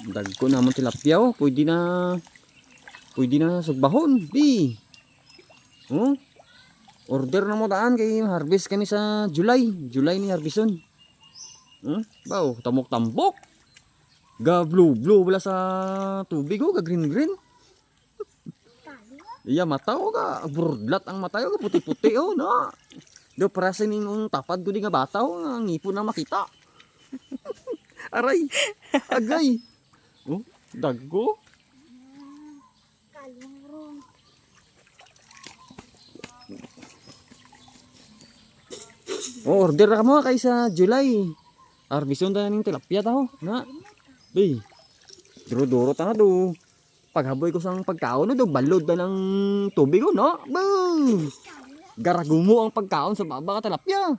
Dagko naman tilapia oh. Pwede na sugbahon. Bi. Oh. Order na mo daan kay harvest kami sa July. July ni harveston. Baw, tamok-tambok. Ga blue wala sa tubig oh, ga green. Iya mata oh, ga burdlat ang mata oh, ga puti-puti oh, na. Do prasin ning tapad ko di nga bata oh, ang ngipon na makita. Aray. Agay. Oh, daggo. Oh, order na mo kay sa July. Harveston ta ning tilapia ta ho, na. Bi. Duro-duro ta na do. Paghaboy ko sang pagkaon do, balod na ng tubig oh, no. Boom! Garagumo ang pagkaon sa baba ka tilapia.